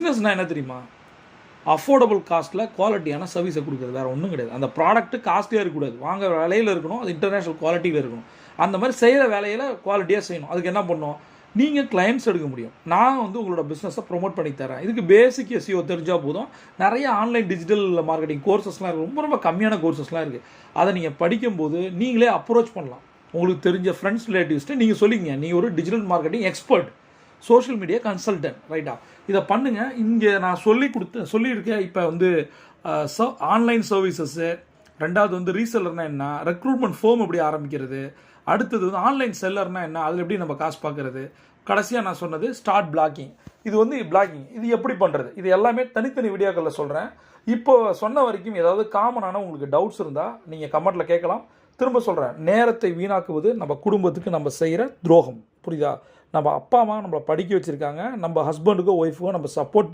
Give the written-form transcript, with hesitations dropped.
பிஸ்னஸ்னால் என்ன தெரியுமா? அஃபோர்டபுள் காஸ்ட்டில் குவாலிட்டியான சர்வீஸை கொடுக்குறது, வேறு ஒன்றும் கிடையாது. அந்த ப்ராடக்ட்டு காஸ்ட்லியாக இருக்கக்கூடாது, வாங்க விலையில் இருக்கணும், அது இன்டர்நேஷ்னல் குவாலிட்டியில் இருக்கணும். அந்த மாதிரி செய்கிற வேலையில் குவாலிட்டியாக செய்யணும். அதுக்கு என்ன பண்ணணும்? நீங்கள் கிளைண்ட்ஸ் எடுக்க முடியும். நான் உங்களோட பிஸ்னஸை ப்ரொமோட் பண்ணி தரேன். இதுக்கு பேசிக் எஸ்இஓ தெரிஞ்சால் போதும். நிறைய ஆன்லைன் டிஜிட்டல் மார்க்கெட்டிங் கோர்சஸ்லாம் இருக்குது, ரொம்ப ரொம்ப கம்மியான கோர்சஸ்லாம் இருக்குது. அதை நீங்கள் படிக்கும்போது நீங்களே அப்ரோச் பண்ணலாம். உங்களுக்கு தெரிஞ்ச ஃப்ரெண்ட்ஸ் ரிலேட்டிவ்ஸ்ட்டு நீங்கள் சொல்லிங்க, நீங்கள் ஒரு digital marketing expert, social media consultant, ரைட்டா? இதை பண்ணுங்கள். இங்கே நான் சொல்லியிருக்கேன். இப்போ ஆன்லைன் சர்வீசஸ்ஸு, ரெண்டாவது ரீசெல்லர்னா என்ன, ரெக்ரூட்மெண்ட் ஃபோம் எப்படி ஆரம்பிக்கிறது, அடுத்தது ஆன்லைன் செல்லர்னா என்ன, அதில் எப்படி நம்ம காசு பார்க்குறது, கடைசியாக நான் சொன்னது ஸ்டார்ட் பிளாக்கிங். இது பிளாக்கிங் இது எப்படி பண்ணுறது, இது எல்லாமே தனித்தனி வீடியோக்களில் சொல்கிறேன். இப்போ சொன்ன வரைக்கும் ஏதாவது காமனான உங்களுக்கு டவுட்ஸ் இருந்தால் நீங்கள் கமெண்ட்டில் கேட்கலாம். திரும்ப சொல்கிறேன், நேரத்தை வீணாக்குவது நம்ம குடும்பத்துக்கு நம்ம செய்கிற துரோகம், புரியுதா? நம்ம அப்பா அம்மா நம்மளை படிக்க வச்சுருக்காங்க, நம்ம ஹஸ்பண்டுக்கோ ஒய்ஃபுக்கோ நம்ம சப்போர்ட்